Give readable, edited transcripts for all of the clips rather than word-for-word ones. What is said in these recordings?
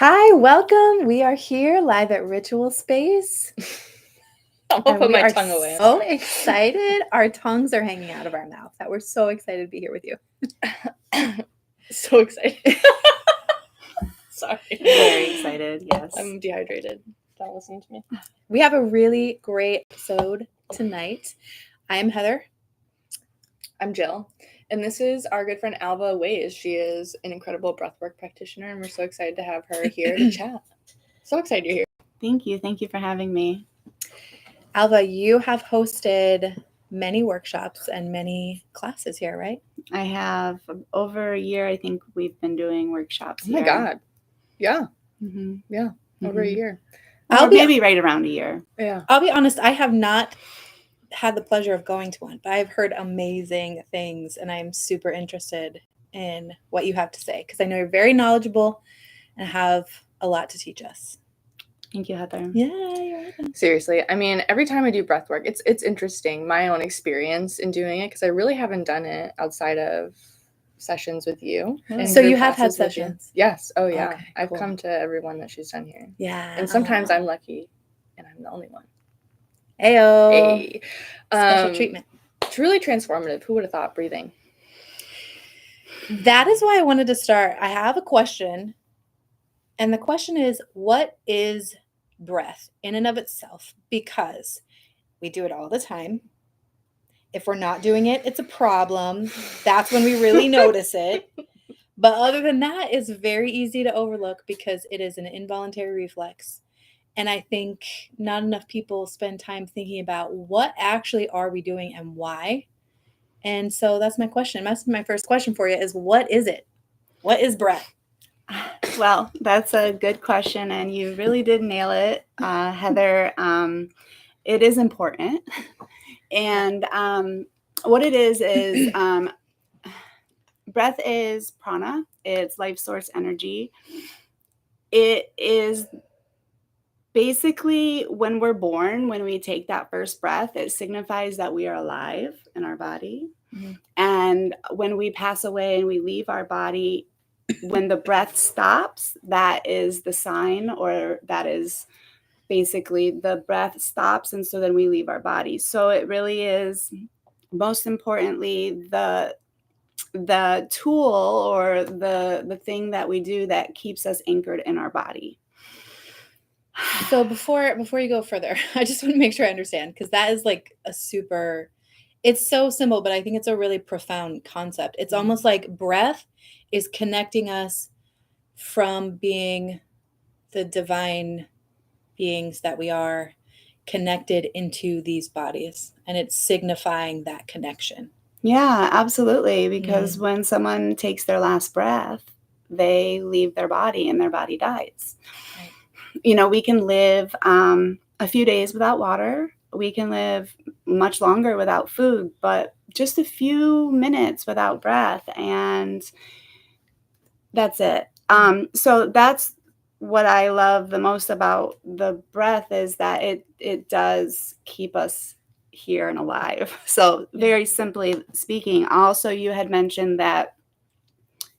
Hi, welcome. We are here live at Ritual Space. I'm gonna And put we my are tongue away. so excited. Our tongues are hanging out of our mouth. That we're so excited to be here with you. So excited. Sorry. Very excited, yes. I'm dehydrated. Don't listen to me. We have a really great episode tonight. I am Heather. I'm Jill, and this is our good friend Alva Ways. She is an incredible breathwork practitioner, and we're so excited to have her here to chat. So excited you're here. Thank you for having me. Alva, you have hosted many workshops and many classes here, right? I have over a year. I think we've been doing workshops Oh my here. God. Yeah. Mm-hmm. Yeah. Over a year. Maybe right around a year. Yeah. I'll be honest, I have not had the pleasure of going to one, but I've heard amazing things, and I'm super interested in what you have to say because I know you're very knowledgeable and have a lot to teach us. Thank you, Heather. Yeah, you're welcome. Seriously, I mean, every time I do breath work, it's interesting, my own experience in doing it, because I really haven't done it outside of sessions with you. Really? and So group you have had classes with you. sessions? Yes. Oh yeah. Okay, I've cool. come to every one that she's done here. Yeah. And sometimes I'm lucky and I'm the only one. Ayo. Hey. Special treatment. It's really transformative. Who would have thought breathing? That is why I wanted to start. I have a question. And the question is, what is breath in and of itself? Because we do it all the time. If we're not doing it, it's a problem. That's when we really notice it. But other than that, it's very easy to overlook because it is an involuntary reflex. And I think not enough people spend time thinking about what actually are we doing and why. And so that's my question. That's my first question for you is, what is it? What is breath? Well, that's a good question, and you really did nail it, Heather. It is important. And what it is breath is prana. It's life source energy. It is basically when we're born, when we take that first breath, it signifies that we are alive in our body. Mm-hmm. And when we pass away and we leave our body, when the breath stops, that is the sign, or that is basically the breath stops. And so then we leave our body. So it really is, most importantly, the tool or the thing that we do that keeps us anchored in our body. So before you go further, I just want to make sure I understand, because that is like it's so simple, but I think it's a really profound concept. It's almost like breath is connecting us from being the divine beings that we are, connected into these bodies, and it's signifying that connection. Yeah, absolutely. Because when someone takes their last breath, they leave their body and their body dies. Right. You know, we can live a few days without water. We can live much longer without food, but just a few minutes without breath, and that's it. So that's what I love the most about the breath, is that it does keep us here and alive. So very simply speaking, also you had mentioned that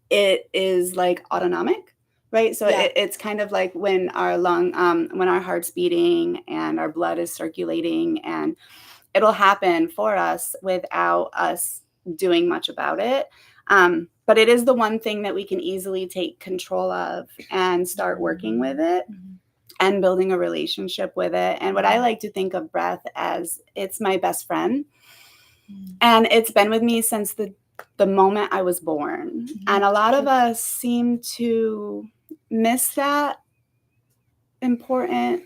it is like autonomic, right? So it's kind of like when our when our heart's beating and our blood is circulating, and it'll happen for us without us doing much about it. But it is the one thing that we can easily take control of and start working with it and building a relationship with it. And what I like to think of breath as, it's my best friend. And it's been with me since the moment I was born. And a lot of us seem to miss that important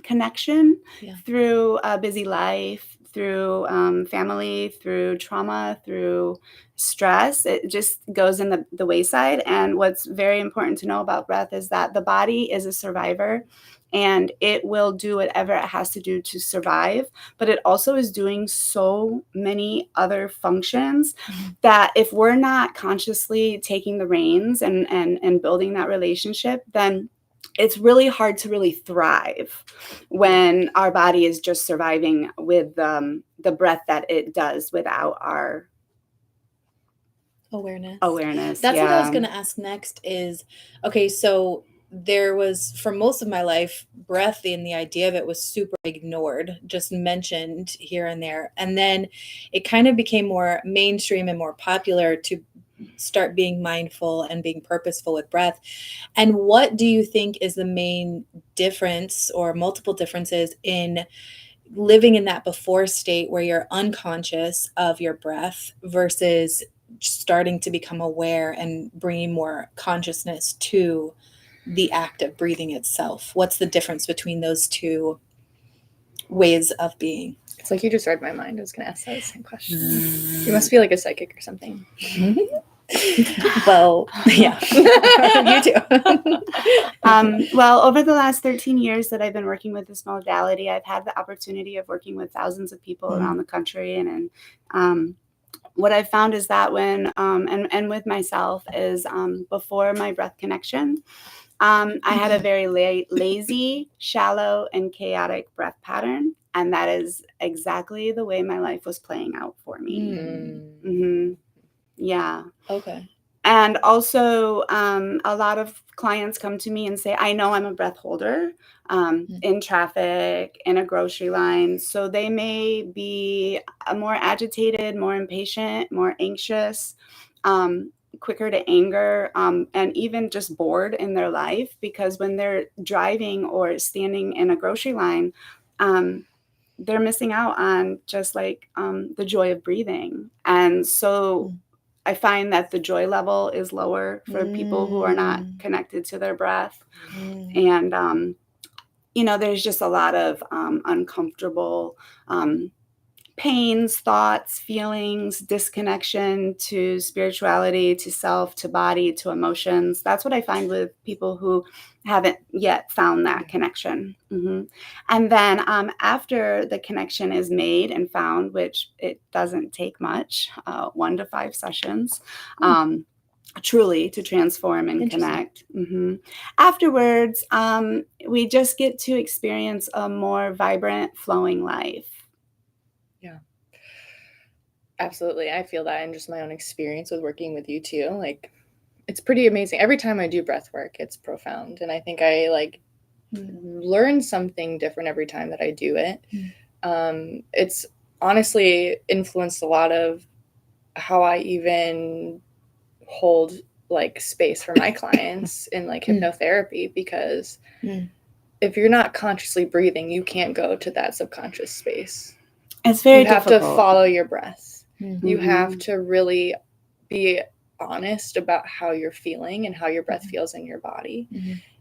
connection through a busy life, through family, through trauma, through stress. It just goes in the wayside. And what's very important to know about breath is that the body is a survivor, and it will do whatever it has to do to survive. But it also is doing so many other functions that if we're not consciously taking the reins and building that relationship, then it's really hard to really thrive when our body is just surviving with the breath that it does without our awareness. That's what I was going to ask next is, okay, so there was, for most of my life, breath and the idea of it was super ignored, just mentioned here and there. And then it kind of became more mainstream and more popular to start being mindful and being purposeful with breath. And what do you think is the main difference or multiple differences in living in that before state where you're unconscious of your breath versus starting to become aware and bringing more consciousness to the act of breathing itself? What's the difference between those two ways of being? It's like you just read my mind. I was going to ask that same question. You must be like a psychic or something. Well, yeah, you too. Well, over the last 13 years that I've been working with this modality, I've had the opportunity of working with thousands of people around the country. And what I've found is that when, and with myself, is before my breath connection, I had a very lazy, shallow, and chaotic breath pattern. And that is exactly the way my life was playing out for me. Yeah. Okay. And also, a lot of clients come to me and say, I know I'm a breath holder in traffic, in a grocery line. So they may be more agitated, more impatient, more anxious, quicker to anger, and even just bored in their life, because when they're driving or standing in a grocery line, they're missing out on just like the joy of breathing. And so I find that the joy level is lower for people who are not connected to their breath. And, there's just a lot of uncomfortable pains, thoughts, feelings, disconnection to spirituality, to self, to body, to emotions. That's what I find with people who haven't yet found that connection. And then after the connection is made and found, which it doesn't take much, 1 to 5 sessions, truly to transform and connect. Afterwards, we just get to experience a more vibrant, flowing life. Yeah. Absolutely. I feel that in just my own experience with working with you too. Like, it's pretty amazing. Every time I do breath work, it's profound. And I think I learn something different every time that I do it. It's honestly influenced a lot of how I even hold space for my clients in hypnotherapy, because if you're not consciously breathing, you can't go to that subconscious space. It's very difficult. You have to follow your breath. You have to really be honest about how you're feeling and how your breath feels in your body.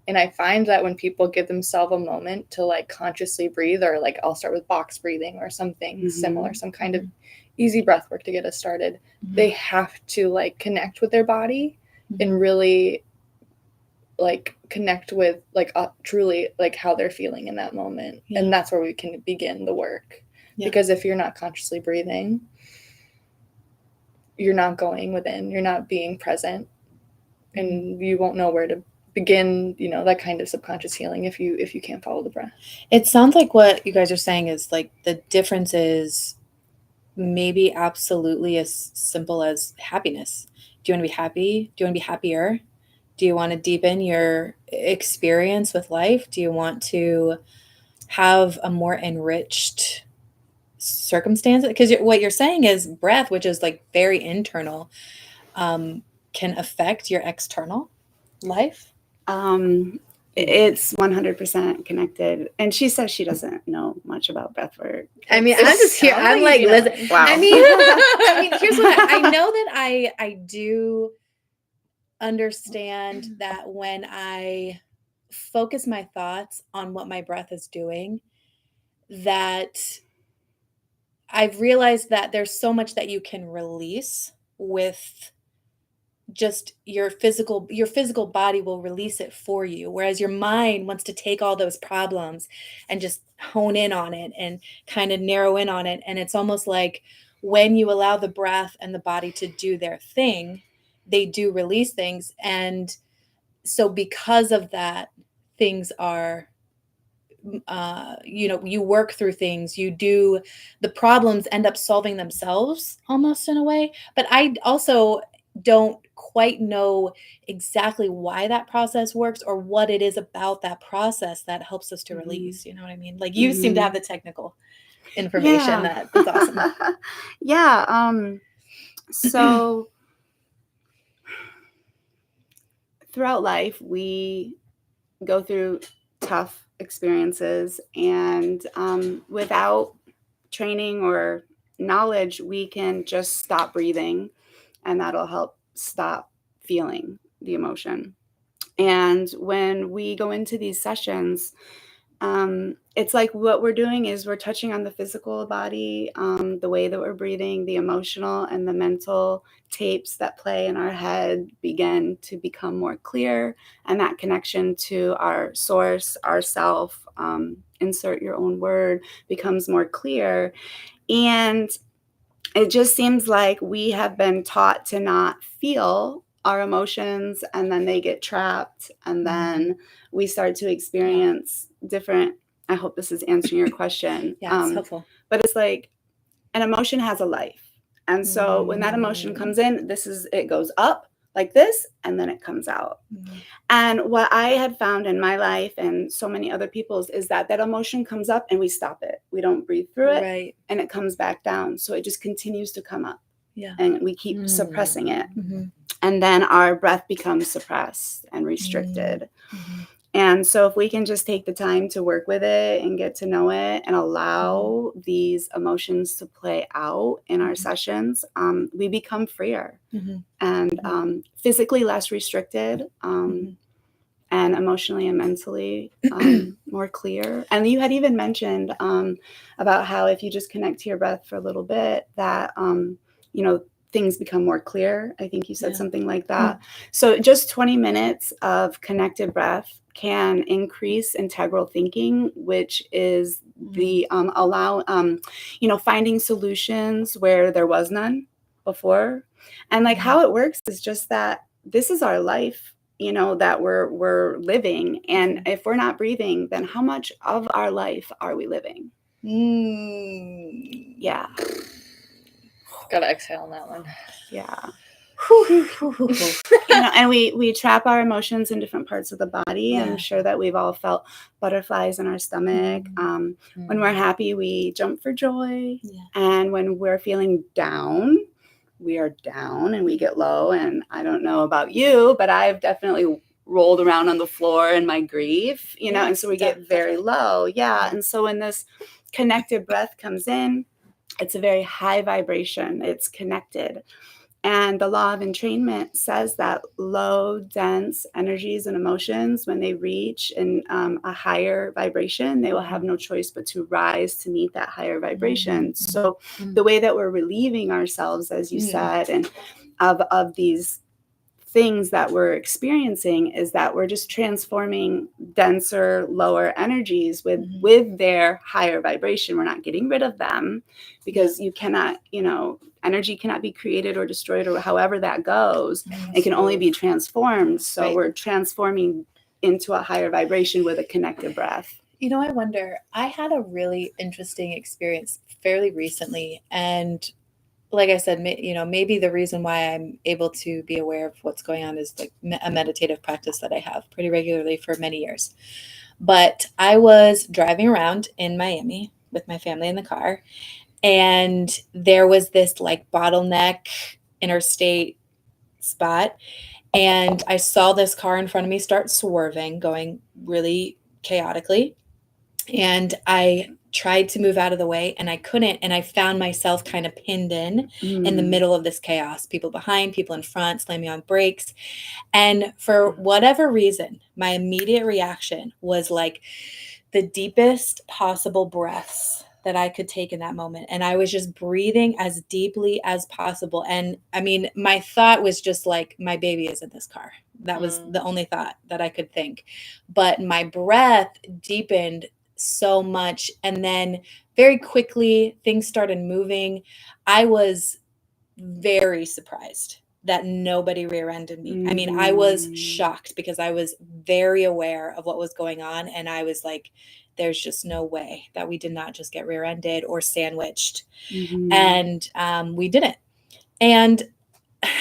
And I find that when people give themselves a moment to consciously breathe, or I'll start with box breathing or something similar, some kind of easy breath work to get us started, they have to connect with their body and really connect with truly how they're feeling in that moment. And that's where we can begin the work. Because if you're not consciously breathing, you're not going within, you're not being present, and you won't know where to begin, that kind of subconscious healing if you can't follow the breath. It sounds like what you guys are saying is the difference is maybe absolutely as simple as happiness. Do you want to be happy? Do you want to be happier? Do you want to deepen your experience with life? Do you want to have a more enriched circumstance? Because what you're saying is breath, which is very internal, can affect your external life. It's 100% connected. And she says she doesn't know much about breathwork. I mean, I'm just here. I'm listen. Wow. I mean, here's what I know that I do understand that when I focus my thoughts on what my breath is doing, that I've realized that there's so much that you can release with just your physical body will release it for you, whereas your mind wants to take all those problems and just hone in on it and kind of narrow in on it. And it's almost like when you allow the breath and the body to do their thing, they do release things. And so because of that, things are you work through things, the problems end up solving themselves almost in a way. But I also don't quite know exactly why that process works or what it is about that process that helps us to release. You know what I mean? Like, you seem to have the technical information. Yeah. That's awesome. Yeah. So throughout life, we go through tough experiences, and without training or knowledge, we can just stop breathing, and that'll help stop feeling the emotion. And when we go into these sessions, it's like what we're doing is we're touching on the physical body, the way that we're breathing, the emotional and the mental tapes that play in our head begin to become more clear, and that connection to our source, ourself, insert your own word, becomes more clear. And it just seems like we have been taught to not feel our emotions, and then they get trapped, and then we start to experience different. I hope this is answering your question. Yeah, it's helpful. But it's like an emotion has a life. And so when that emotion comes in, it goes up like this, and then it comes out. And what I had found in my life and so many other people's is that emotion comes up and we stop it. We don't breathe through it, Right. and it comes back down. So it just continues to come up. Yeah. And we keep suppressing it. And then our breath becomes suppressed and restricted. And so if we can just take the time to work with it and get to know it and allow these emotions to play out in our sessions, we become freer and physically less restricted, and emotionally and mentally more clear. And you had even mentioned about how if you just connect to your breath for a little bit, that, things become more clear. I think you said something like that. So just 20 minutes of connected breath can increase integral thinking, which is the finding solutions where there was none before. And like how it works is just that this is our life, that we're living. And if we're not breathing, then how much of our life are we living? Yeah. Gotta exhale on that one. Yeah. And we trap our emotions in different parts of the body. I'm sure that we've all felt butterflies in our stomach. When we're happy, we jump for joy. And when we're feeling down, we are down and we get low. And I don't know about you, but I've definitely rolled around on the floor in my grief, and so we get very low. Yeah. And so when this connected breath comes in, it's a very high vibration. It's connected. And the law of entrainment says that low, dense energies and emotions, when they reach a higher vibration, they will have no choice but to rise to meet that higher vibration. So the way that we're relieving ourselves, as you said, and of these things that we're experiencing is that we're just transforming denser, lower energies with their higher vibration. We're not getting rid of them, because you cannot, energy cannot be created or destroyed, or however that goes. It can only be transformed. So we're transforming into a higher vibration with a connected breath. I wonder, I had a really interesting experience fairly recently, and like I said, maybe the reason why I'm able to be aware of what's going on is like a meditative practice that I have pretty regularly for many years. But I was driving around in Miami with my family in the car, and there was this like bottleneck interstate spot, and I saw this car in front of me start swerving, going really chaotically. And I tried to move out of the way and I couldn't. And I found myself kind of pinned in the middle of this chaos, people behind, people in front, slamming on brakes. And for whatever reason, my immediate reaction was like the deepest possible breaths that I could take in that moment. And I was just breathing as deeply as possible. And I mean, my thought was just like, my baby is in this car. That was the only thought that I could think. But my breath deepened so much. And then very quickly, things started moving. I was very surprised that nobody rear-ended me. I mean, I was shocked because I was very aware of what was going on. And I was like, there's just no way that we did not just get rear-ended or sandwiched. And we didn't. And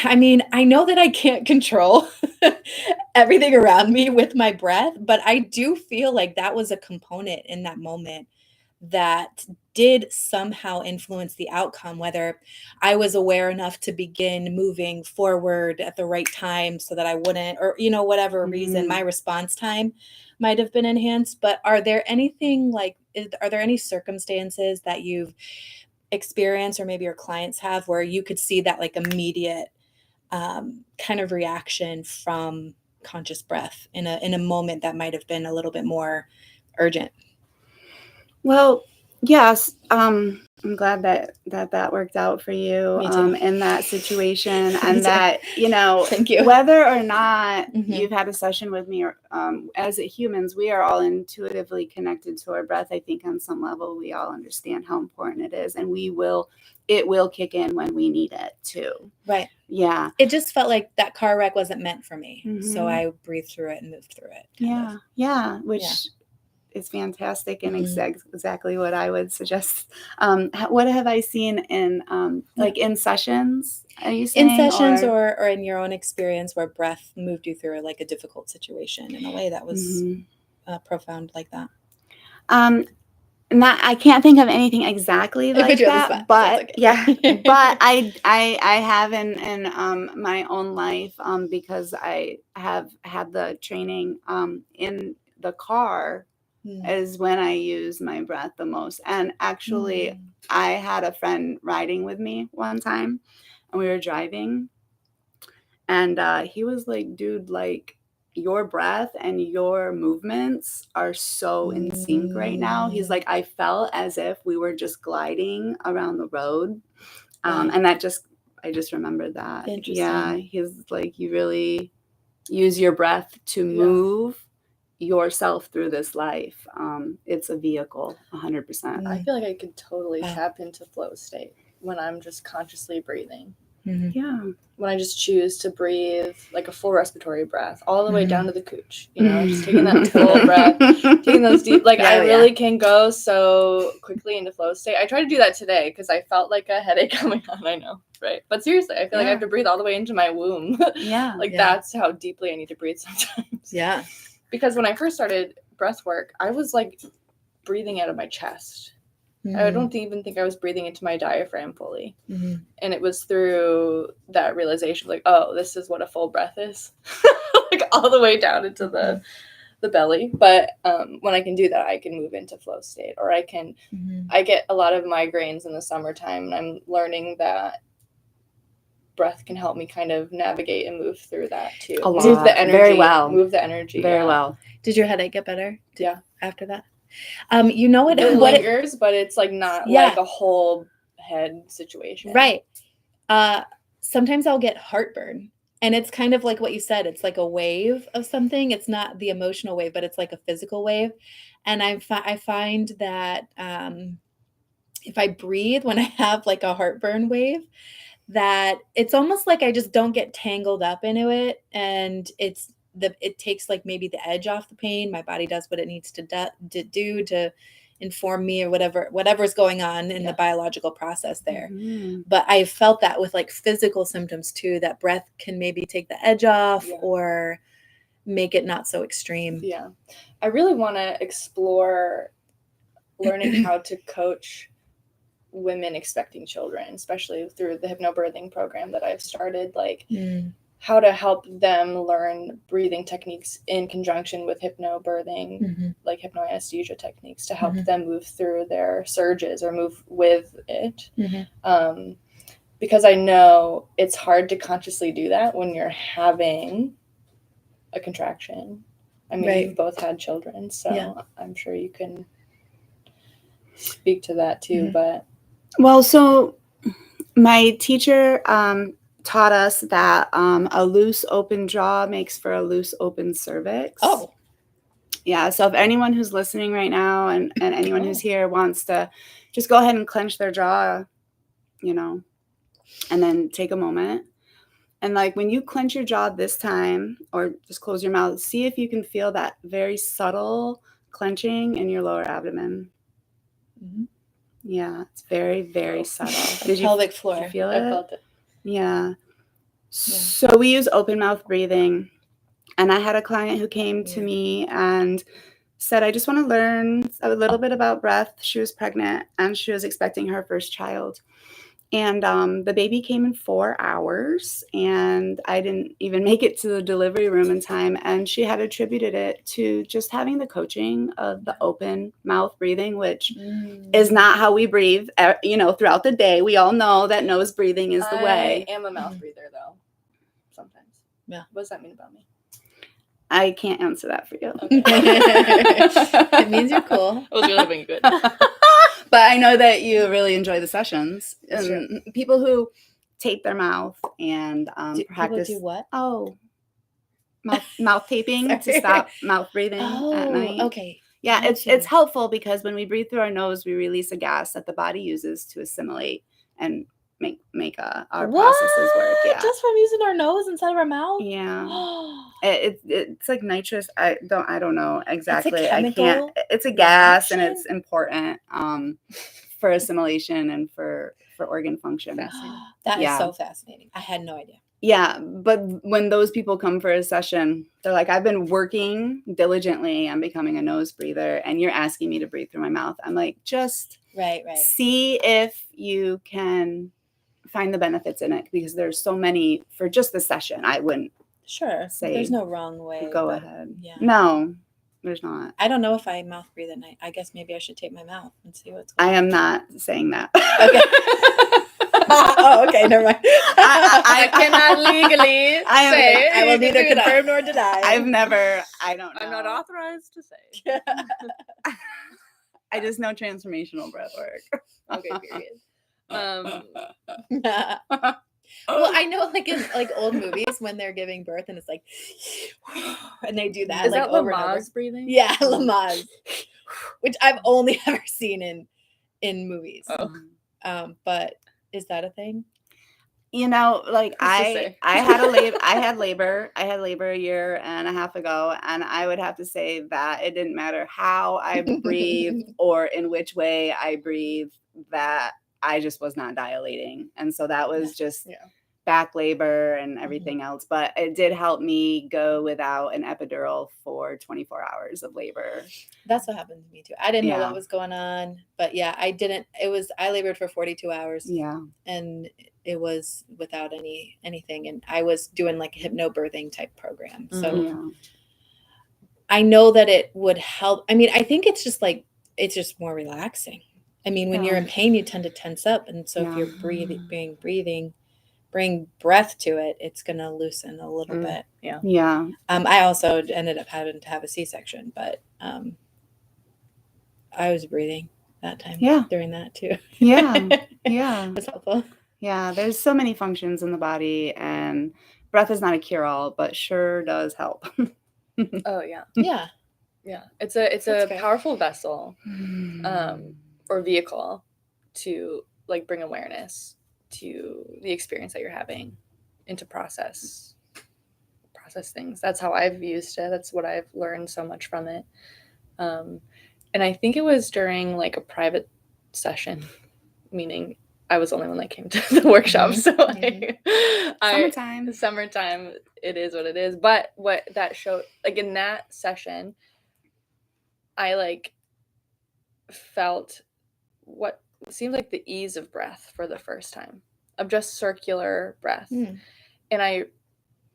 I mean, I know that I can't control everything around me with my breath, but I do feel like that was a component in that moment that did somehow influence the outcome, whether I was aware enough to begin moving forward at the right time so that I wouldn't, or, whatever reason, my response time might have been enhanced. But are there are there any circumstances that you've experienced or maybe your clients have where you could see that like immediate kind of reaction from conscious breath in a moment that might have been a little bit more urgent? Well, yes. I'm glad that worked out for you Me too. in that situation, Me and too. that Thank you. whether or not Mhm. you've had a session with me, or as humans, we are all intuitively connected to our breath. I think on some level we all understand how important it is, and it will kick in when we need it too. Right. Yeah. It just felt like that car wreck wasn't meant for me. So Mhm. I breathed through it and moved through it. Yeah. Yeah. Which Yeah. is fantastic and Mhm. exactly what I would suggest. What have I seen in like in sessions? Are you saying In sessions or in your own experience where breath moved you through like a difficult situation in a way that was profound like that? I can't think of anything exactly I put like you on the that, spot. but That's okay. but I have in my own life because I have had the training in the car is when I use my breath the most. And actually, I had a friend riding with me one time, and we were driving, and he was like, "Dude, like your breath and your movements are so in sync right now." He's like, "I felt as if we were just gliding around the road," and I just remembered that. Yeah, he's like, "You really use your breath to move." yourself through this life. It's a vehicle, 100%. I feel like I could totally tap into flow state when I'm just consciously breathing. Yeah. When I just choose to breathe like a full respiratory breath all the way down to the cooch, just taking that full breath, taking those deep, I really can go so quickly into flow state. I tried to do that today because I felt like a headache coming on. I know, right? But seriously, I feel like I have to breathe all the way into my womb. That's how deeply I need to breathe sometimes. Yeah. Because when I first started breath work, I was like breathing out of my chest. I don't even think I was breathing into my diaphragm fully. And it was through that realization, like, oh, this is what a full breath is. Like all the way down into the belly. But when I can do that, I can move into flow state. Or I get a lot of migraines in the summertime, and I'm learning that breath can help me kind of navigate and move through that too. A lot. Move the energy. Very well. Move the energy. Very well. Did your headache get better? Yeah. After that? You know what? It lingers, but it's like not like a whole head situation. Right. Sometimes I'll get heartburn. And it's kind of like what you said. It's like a wave of something. It's not the emotional wave, but it's like a physical wave. And I find that if I breathe when I have like a heartburn wave, that it's almost like I just don't get tangled up into it. And it takes like maybe the edge off the pain. My body does what it needs to do to inform me or whatever's going on in the biological process there. But I've felt that with like physical symptoms too, that breath can maybe take the edge off or make it not so extreme. Yeah. I really want to explore learning how to coach women expecting children, especially through the hypnobirthing program that I've started, like how to help them learn breathing techniques in conjunction with hypnobirthing, like hypnoanesthesia techniques to help them move through their surges or move with it. Because I know it's hard to consciously do that when you're having a contraction. I mean, you've both had children, so I'm sure you can speak to that too, but well, so my teacher taught us that a loose open jaw makes for a loose open cervix. Oh. Yeah, so if anyone who's listening right now and anyone who's here wants to just go ahead and clench their jaw, and then take a moment. And like when you clench your jaw this time, or just close your mouth, see if you can feel that very subtle clenching in your lower abdomen. Yeah, it's very, very subtle. Pelvic floor. Did you feel it? I felt it. Yeah. So we use open mouth breathing. And I had a client who came to me and said, I just want to learn a little bit about breath. She was pregnant and she was expecting her first child. And the baby came in 4 hours, and I didn't even make it to the delivery room in time. And she had attributed it to just having the coaching of the open mouth breathing, which is not how we breathe, throughout the day. We all know that nose breathing is the way. I am a mouth breather, though, sometimes. Yeah. What does that mean about me? I can't answer that for you. Okay. It means you're cool. It was really being good. But I know that you really enjoy the sessions. Sure. People who tape their mouth and practice. People do what? Oh, mouth taping to stop mouth breathing at night. Okay. Yeah, it's helpful because when we breathe through our nose, we release a gas that the body uses to assimilate and make our processes work. Yeah, just from using our nose inside of our mouth. Yeah, it's like nitrous. I don't know exactly. It's a chemical It's a gas, reaction? and it's important for assimilation and for organ function. That is so fascinating. I had no idea. Yeah, but when those people come for a session, they're like, I've been working diligently on becoming a nose breather, and you're asking me to breathe through my mouth. I'm like, just right. See if you can find the benefits in it, because there's so many for just the session. I wouldn't say there's no wrong way. Go ahead. Yeah. No, there's not. I don't know if I mouth breathe at night. I guess maybe I should tape my mouth and see what's going on. I am not saying that. Okay. Oh, okay, never mind. I cannot legally say. I will neither confirm nor deny. I don't know. I'm not authorized to say. I just know transformational breath work. Okay, period. Well, I know, like in old movies when they're giving birth and it's like, and they do that. Is that over and over. Lamaze breathing? Yeah, Lamaze, which I've only ever seen in movies. Oh. But is that a thing? I had labor a year and a half ago, and I would have to say that it didn't matter how I breathe or in which way I breathe, that I just was not dilating. And so that was just back labor and everything else. But it did help me go without an epidural for 24 hours of labor. That's what happened to me too. I didn't know what was going on, but I labored for 42 hours. Yeah. And it was without anything. And I was doing like a hypnobirthing type program. So I know that it would help. I mean, I think it's just more relaxing. I mean, when you're in pain, you tend to tense up. And so if you're breathing, bring breath to it, it's going to loosen a little bit. Yeah. Yeah. I also ended up having to have a C-section, but I was breathing that time during that too. Yeah. Yeah. That's helpful. Yeah. There's so many functions in the body, and breath is not a cure-all, but sure does help. Oh, yeah. Yeah. Yeah. It's a powerful vessel. Or vehicle to bring awareness to the experience that you're having, and to process things. That's how I've used it. That's what I've learned so much from it. And I think it was during a private session, meaning I was the only one that came to the workshop. So summertime, it is what it is. But what that showed, in that session, I felt what seemed like the ease of breath for the first time, of just circular breath. And it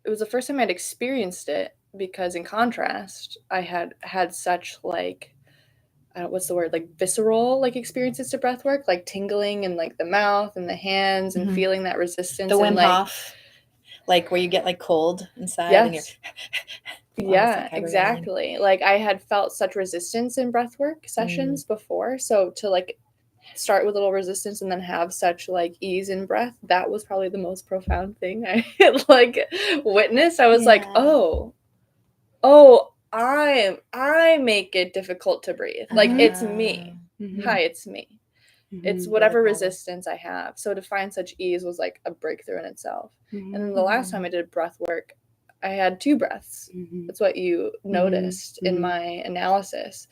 was the first time I'd experienced it, because in contrast, I had such what's the word, visceral experiences to breath work, tingling in the mouth and the hands, and feeling that resistance. The Wim Hof, where you get cold inside. Yes. And yeah, exactly. I had felt such resistance in breathwork sessions before, so to start with a little resistance and then have such ease in breath, that was probably the most profound thing I witnessed. I was I make it difficult to breathe. It's me. Hi, it's me. It's whatever resistance I have. So to find such ease was a breakthrough in itself. And then the last time I did breath work, I had 2 breaths. That's what you noticed in my analysis.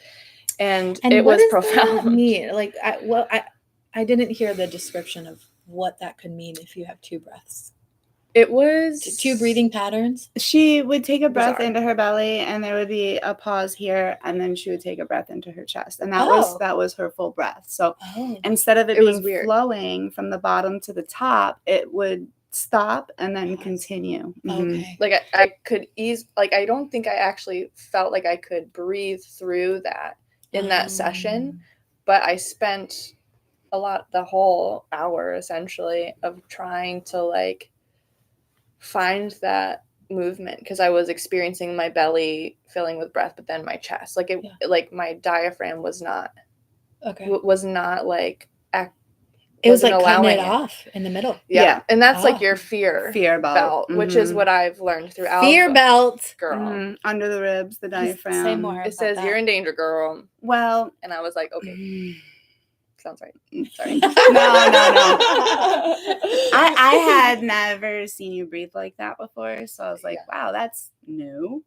And it was profound. That mean? I didn't hear the description of what that could mean if you have 2 breaths. It was 2 breathing patterns? She would take a breath Bizarre. into her belly, and there would be a pause here, and then she would take a breath into her chest, and that was her full breath. So instead of it was being weird. flowing from the bottom to the top, it would stop and then continue. Okay. Like I could I don't think I actually felt like I could breathe through that in that session, but I spent the whole hour essentially of trying to like find that movement, because I was experiencing my belly filling with breath, but then my chest, like my diaphragm was not like it was like allowing cutting it off in the middle. Yeah. And that's like your fear belt, which is what I've learned through Alva. Fear belt, girl. Under the ribs, the diaphragm. Say more. It says you're in danger, girl. Well, and I was like, okay. Sounds right. Sorry. No. I had never seen you breathe like that before, so I was like, wow, that's new.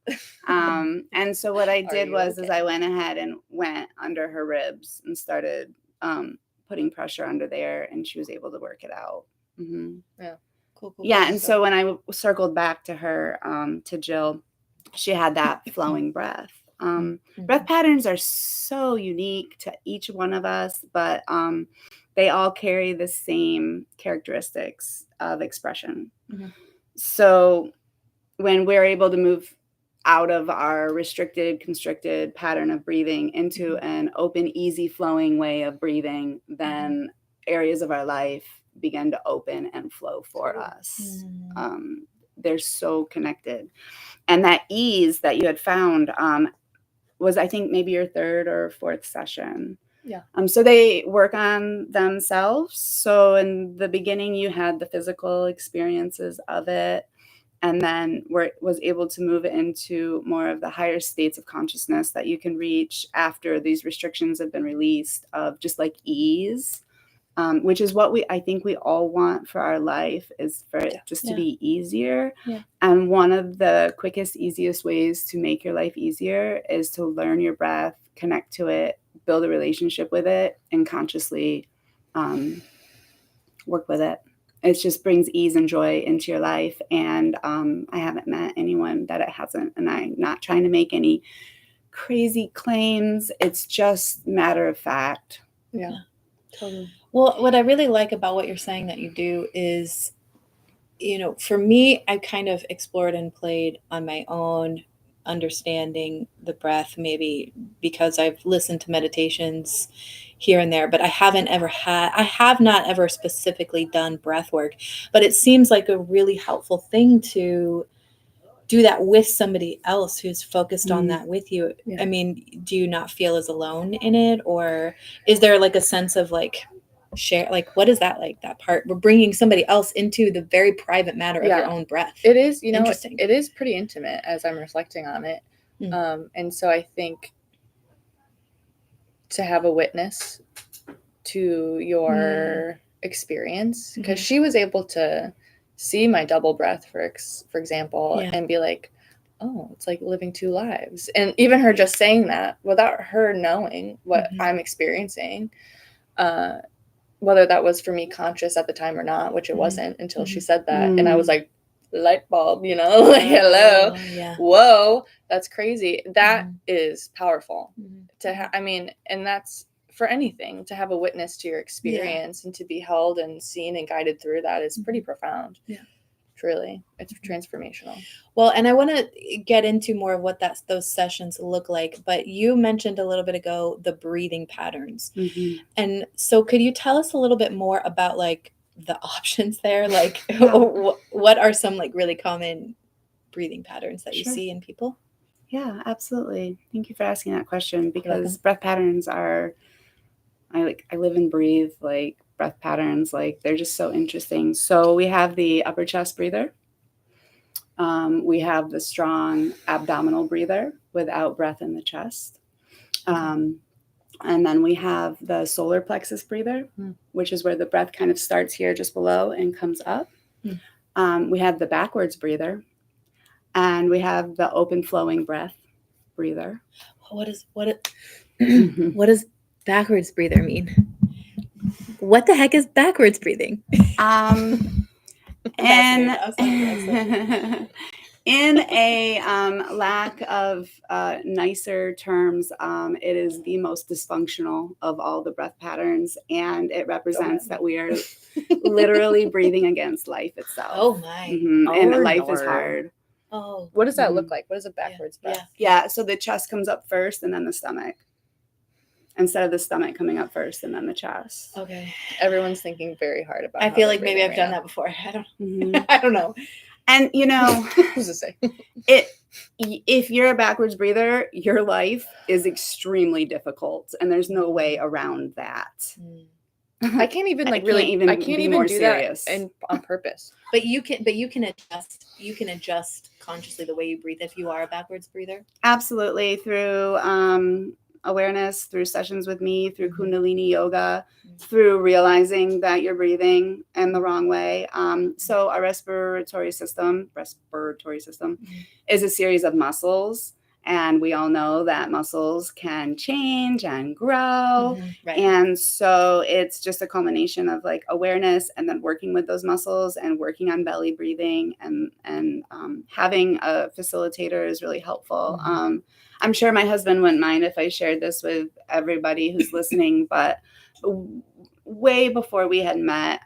And so what I did was I went ahead and went under her ribs and started putting pressure under there, and she was able to work it out. Yeah. Cool. Yeah, and so when I circled back to her, to Jill, she had that flowing breath. Breath patterns are so unique to each one of us, but they all carry the same characteristics of expression. So when we're able to move out of our restricted, constricted pattern of breathing into an open, easy flowing way of breathing, then areas of our life begin to open and flow for us. They're so connected. And that ease that you had found was, I think, maybe your 3rd or 4th session. Yeah. So they work on themselves. So in the beginning, you had the physical experiences of it, and then was able to move into more of the higher states of consciousness that you can reach after these restrictions have been released, of just like ease. Which is what I think we all want for our life, is for it just to be easier. And one of the quickest, easiest ways to make your life easier is to learn your breath, connect to it, build a relationship with it, and consciously work with it. It just brings ease and joy into your life. And I haven't met anyone that it hasn't. And I'm not trying to make any crazy claims. It's just matter of fact. Yeah. Totally. Well, what I really like about what you're saying that you do is, for me, I kind of explored and played on my own, understanding the breath, maybe because I've listened to meditations here and there, but I have not ever specifically done breath work, but it seems like a really helpful thing to do that with somebody else who's focused on that with you. I mean, do you not feel as alone in it, or is there like a sense of like share, like what is that, like that part? We're bringing somebody else into the very private matter of your own breath. It is, interesting. It is pretty intimate as I'm reflecting on it. And so I think to have a witness to your experience, because she was able to see my double breath, for example, and be like, oh, it's like living 2 lives. And even her just saying that without her knowing what I'm experiencing, whether that was for me conscious at the time or not, which it wasn't until she said that. And I was like, light bulb, like, hello, whoa, that's crazy. That is powerful to and that's for anything, to have a witness to your experience and to be held and seen and guided through that is pretty profound. Truly, it's transformational. Well, and I want to get into more of what those sessions look like, but you mentioned a little bit ago the breathing patterns. And so could you tell us a little bit more about like the options there? Like what are some like really common breathing patterns that you see in people? Yeah, absolutely. Thank you for asking that question, because breath patterns are, I live and breathe like breath patterns. Like, they're just so interesting. So we have the upper chest breather. We have the strong abdominal breather without breath in the chest. And then we have the solar plexus breather, which is where the breath kind of starts here just below and comes up. We have the backwards breather, and we have the open flowing breath breather. What does backwards breather mean? What the heck is backwards breathing? Fascinating. Absolutely. In a lack of nicer terms, it is the most dysfunctional of all the breath patterns, and it represents that we are literally breathing against life itself. Oh my. And Oh, life is Lord. hard. Oh. What does that look like? What is a backwards breath? Yeah, so the chest comes up first and then the stomach. Instead of the stomach coming up first and then the chest. Okay. Everyone's thinking very hard about I how feel they're like maybe breathing I've right done now. that before. I don't I don't know. And you know, Who's to say? if you're a backwards breather, your life is extremely difficult and there's no way around that. I can't even I can't even do serious. that on purpose. But you can adjust consciously the way you breathe if you are a backwards breather. Absolutely, through awareness, through sessions with me, through Kundalini yoga, through realizing that you're breathing in the wrong way. So our respiratory system is a series of muscles. And we all know that muscles can change and grow. Right. And so it's just a culmination of like awareness and then working with those muscles and working on belly breathing and having a facilitator is really helpful. I'm sure my husband wouldn't mind if I shared this with everybody who's listening, but way before we had met,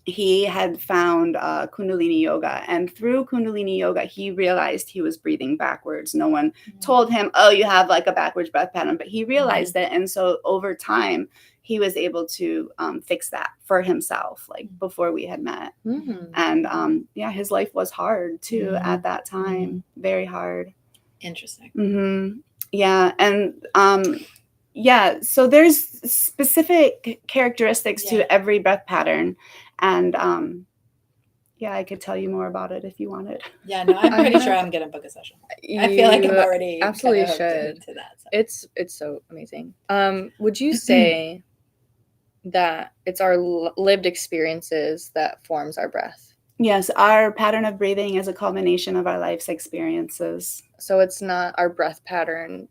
he had found Kundalini yoga, and through Kundalini yoga, he realized he was breathing backwards. No one told him, oh, you have like a backwards breath pattern, but he realized it. And so over time, he was able to fix that for himself, like before we had met. And yeah, his life was hard too at that time. Very hard. Interesting. Yeah. And yeah, so there's specific characteristics to every breath pattern. And yeah, I could tell you more about it if you wanted. Yeah, no, I'm pretty sure I'm gonna book a session. I feel like I'm already absolutely kind of should. into that. So. It's so amazing. Would you say that it's our lived experiences that forms our breath? Yes, our pattern of breathing is a culmination of our life's experiences. So it's not our breath pattern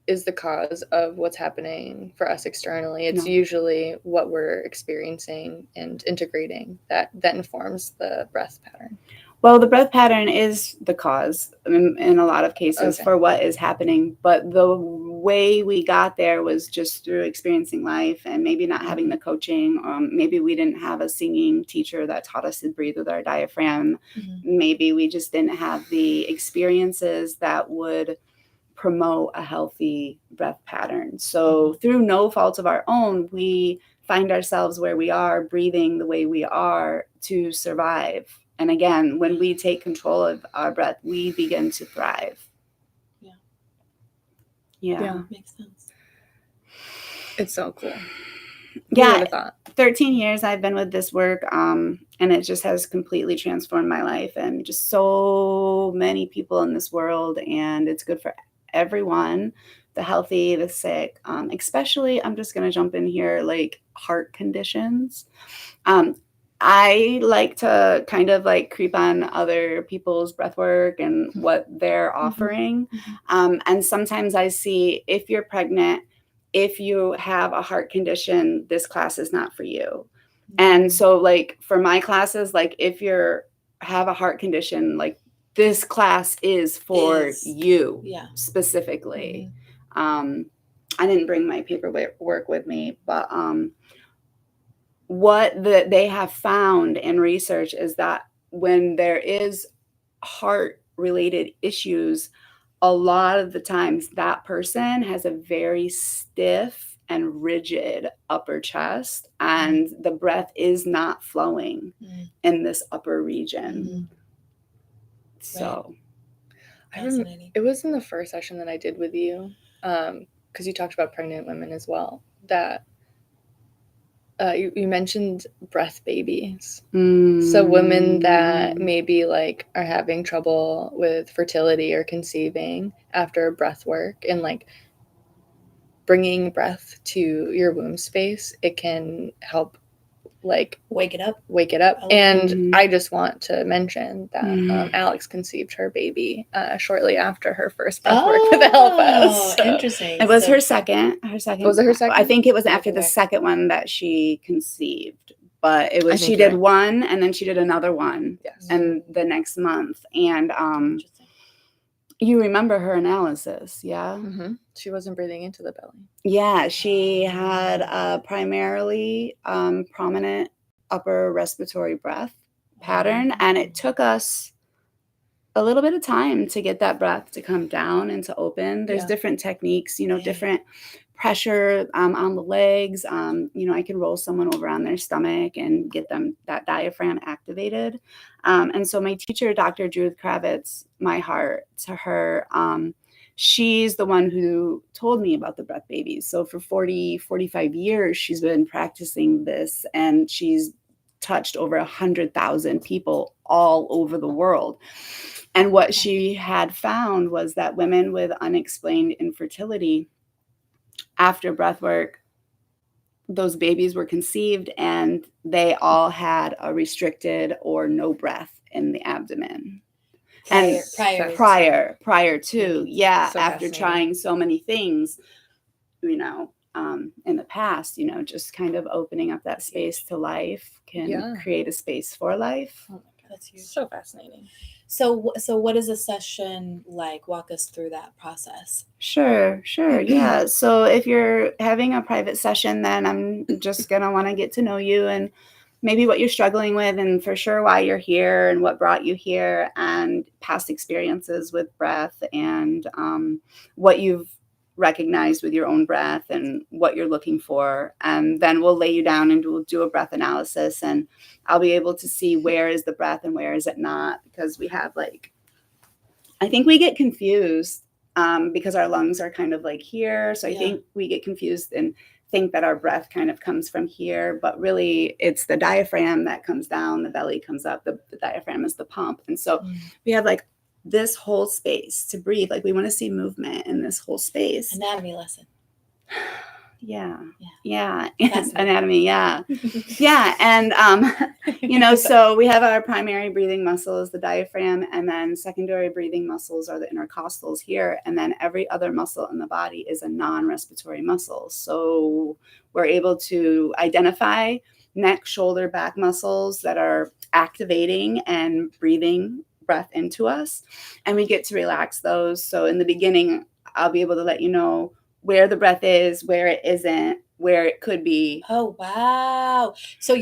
is the cause of what's happening for us externally. It's usually what we're experiencing and integrating that informs the breath pattern. Well, the breath pattern is the cause in a lot of cases for what is happening. But the way we got there was just through experiencing life and maybe not having the coaching. Maybe we didn't have a singing teacher that taught us to breathe with our diaphragm. Maybe we just didn't have the experiences that would promote a healthy breath pattern. So through no fault of our own, we find ourselves where we are, breathing the way we are to survive. And again, when we take control of our breath, we begin to thrive. Yeah. Makes sense. It's so cool. Yeah. 13 years I've been with this work, and it just has completely transformed my life and just so many people in this world. And it's good for everyone, the healthy, the sick, especially, I'm just going to jump in here, like heart conditions. I like to kind of like creep on other people's breath work and what they're offering. And sometimes I see if you're pregnant, if you have a heart condition, this class is not for you. And so like for my classes, like if you have a heart condition, like this class is for you specifically. I didn't bring my paperwork with me, but what they have found in research is that when there is heart related issues, a lot of the times that person has a very stiff and rigid upper chest, and the breath is not flowing in this upper region. So it was in the first session that I did with you, because you talked about pregnant women as well, that you mentioned breath babies. So women that maybe like are having trouble with fertility or conceiving after breath work and like bringing breath to your womb space, it can help like wake it up. And I just want to mention that Alex conceived her baby shortly after her first breath work with Alva. So. Interesting. It was her second. Was it her second? I think it was after the second one that she conceived. but it was, she did one and then she did another one. Yes. And the next month. And Interesting. you remember her analysis, yeah? Mm-hmm. She wasn't breathing into the belly. Yeah, she had a primarily prominent upper respiratory breath pattern, and it took us a little bit of time to get that breath to come down and to open. There's different techniques, you know, different pressure on the legs. You know, I can roll someone over on their stomach and get them that diaphragm activated. And so my teacher, Dr. Judith Kravitz, my heart to her, she's the one who told me about the breath babies. So for 45 years, she's been practicing this, and she's touched over 100,000 people all over the world. And what she had found was that women with unexplained infertility, after breath work, those babies were conceived and they all had a restricted or no breath in the abdomen. Prior to, yeah, so after trying so many things, you know, in the past, you know, just kind of opening up that space to life can create a space for life. Oh my God, that's huge. So fascinating. So what is a session like? Walk us through that process. Sure. Yeah. So if you're having a private session, then I'm just going to want to get to know you and maybe what you're struggling with, and for sure why you're here and what brought you here, and past experiences with breath, and what you've recognized with your own breath and what you're looking for. And then we'll lay you down and we'll do a breath analysis, and I'll be able to see where is the breath and where is it not, because we have I think we get confused because our lungs are kind of like here. So I think we get confused and think that our breath kind of comes from here, but really it's the diaphragm that comes down, the belly comes up, the diaphragm is the pump. And so we have this whole space to breathe. We want to see movement in this whole space. Anatomy lesson. Yeah. Anatomy. Yeah. And, you know, so we have our primary breathing muscles, the diaphragm, and then secondary breathing muscles are the intercostals here. And then every other muscle in the body is a non-respiratory muscle. So we're able to identify neck, shoulder, back muscles that are activating and breathing breath into us, and we get to relax those. So in the beginning, I'll be able to let you know where the breath is, where it isn't, where it could be. Oh, wow. So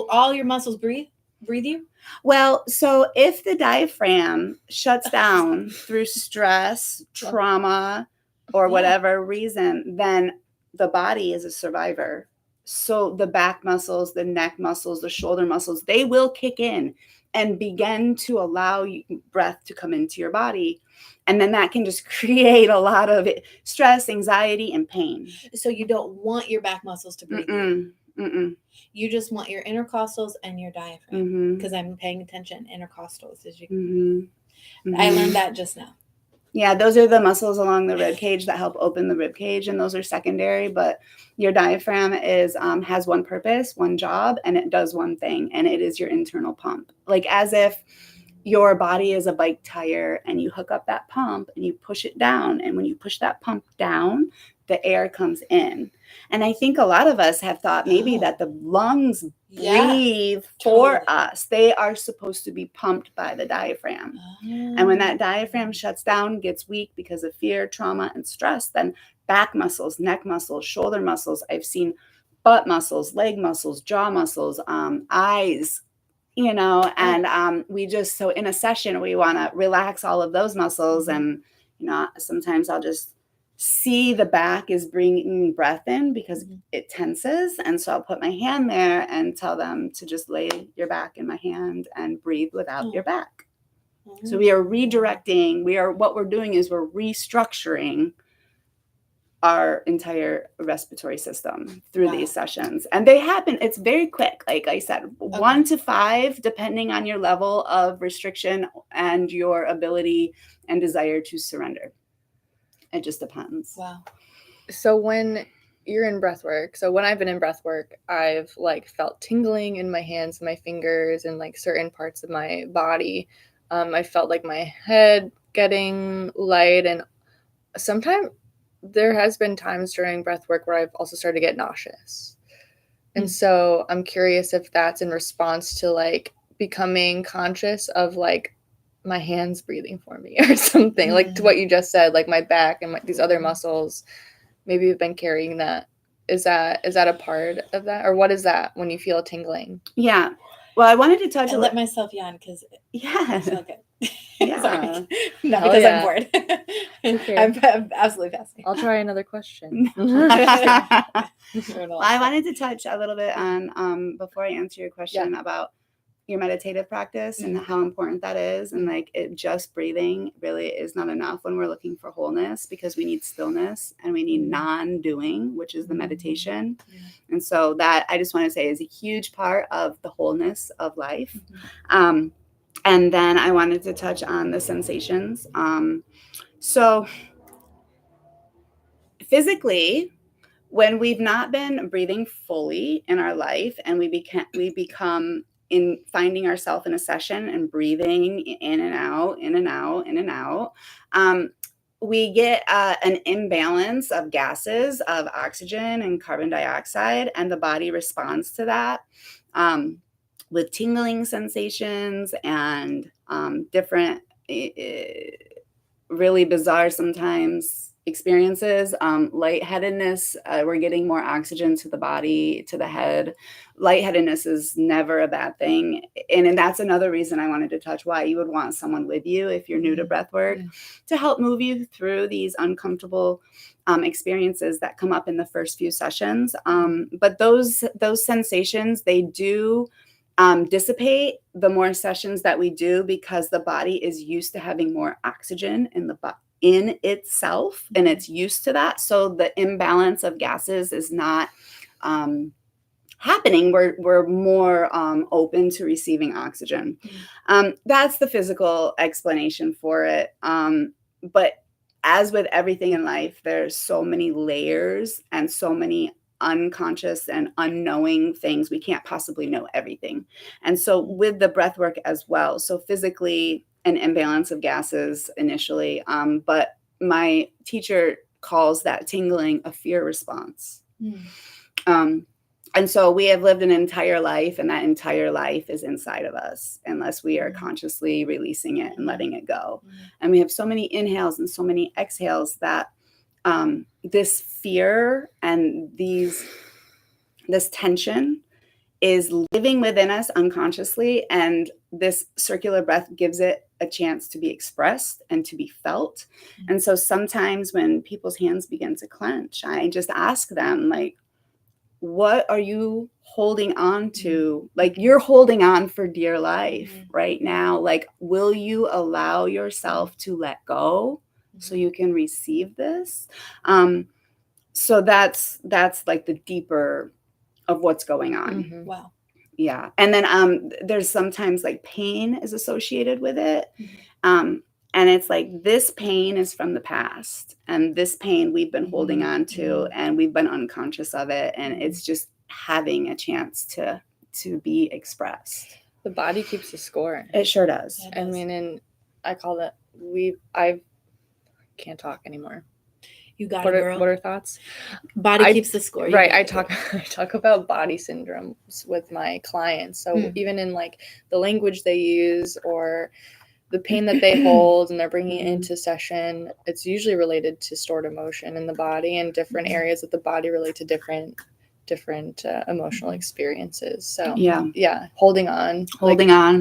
all your muscles breathe you? Well, so if the diaphragm shuts down through stress, trauma, or whatever reason, then the body is a survivor. So the back muscles, the neck muscles, the shoulder muscles, they will kick in and begin to allow breath to come into your body. And then that can just create a lot of stress, anxiety, and pain. So you don't want your back muscles to breathe. You just want your intercostals and your diaphragm. Because I'm paying attention. Intercostals. I learned that just now. Yeah, those are the muscles along the rib cage that help open the rib cage, and those are secondary. But your diaphragm has one purpose, one job, and it does one thing, and it is your internal pump. As if your body is a bike tire, and you hook up that pump and you push it down, and when you push that pump down, the air comes in. And I think a lot of us have thought maybe that the lungs breathe for us. They are supposed to be pumped by the diaphragm. And when that diaphragm shuts down, gets weak because of fear, trauma, and stress, then back muscles, neck muscles, shoulder muscles, I've seen butt muscles, leg muscles, jaw muscles, eyes, and so in a session, we want to relax all of those muscles. And, sometimes I'll just see the back is bringing breath in because it tenses. And so I'll put my hand there and tell them to just lay your back in my hand and breathe without your back. So we are redirecting. What we're doing is we're restructuring our entire respiratory system through these sessions. And they happen, it's very quick. Like I said, 1 to 5, depending on your level of restriction and your ability and desire to surrender. It just depends. Wow. So when you're in breathwork, when I've been in breathwork, I've felt tingling in my hands and my fingers and certain parts of my body. I felt my head getting light, and sometimes there has been times during breathwork where I've also started to get nauseous. And so I'm curious if that's in response to like becoming conscious of like my hands breathing for me or something, like to what you just said, like my back and these other muscles. Maybe you've been carrying that. Is that a part of that? Or what is that when you feel tingling? Yeah. Well, I wanted to touch I let myself yawn because I feel good. Yeah. Sorry. Not Hell because yeah. I'm bored. Okay. I'm absolutely fascinated. I'll try another question. I wanted to touch a little bit on before I answer your question about your meditative practice and how important that is. And like just breathing really is not enough when we're looking for wholeness, because we need stillness and we need non-doing, which is the meditation. And so that, I just want to say, is a huge part of the wholeness of life. And then I wanted to touch on the sensations. So physically, when we've not been breathing fully in our life and we become in finding ourselves in a session and breathing in and out, in and out, in and out, we get an imbalance of gases, of oxygen and carbon dioxide, and the body responds to that with tingling sensations and different, really bizarre sometimes experiences. Lightheadedness, we're getting more oxygen to the body, to the head. Lightheadedness is never a bad thing. And that's another reason I wanted to touch why you would want someone with you if you're new to breath work, to help move you through these uncomfortable experiences that come up in the first few sessions. But those sensations, they do dissipate the more sessions that we do, because the body is used to having more oxygen in itself, and it's used to that. So the imbalance of gases is not happening. We're more open to receiving oxygen. That's the physical explanation for it. But as with everything in life, there's so many layers and so many unconscious and unknowing things. We can't possibly know everything. And so with the breath work as well, so physically an imbalance of gases initially, but my teacher calls that tingling a fear response. And so we have lived an entire life, and that entire life is inside of us unless we are consciously releasing it and letting it go. And we have so many inhales and so many exhales that this fear and this tension is living within us unconsciously, and this circular breath gives it a chance to be expressed and to be felt. And so sometimes when people's hands begin to clench, I just ask them, like, what are you holding on to? Like, you're holding on for dear life right now. Like, will you allow yourself to let go so you can receive this? So that's like the deeper of what's going on. Wow. Yeah. And then there's sometimes like pain is associated with it. And it's like, this pain is from the past, and this pain we've been holding on to, and we've been unconscious of it. And it's just having a chance to be expressed. The body keeps the score. It sure does. Yeah, it I does. mean, and I call that I can't talk anymore. You got What it, are girl. what are thoughts? Body keeps the score. Right. I talk about body syndromes with my clients. So even in like the language they use or the pain that they hold and they're bringing it into session, it's usually related to stored emotion in the body, and different areas of the body relate to different emotional experiences. So holding on,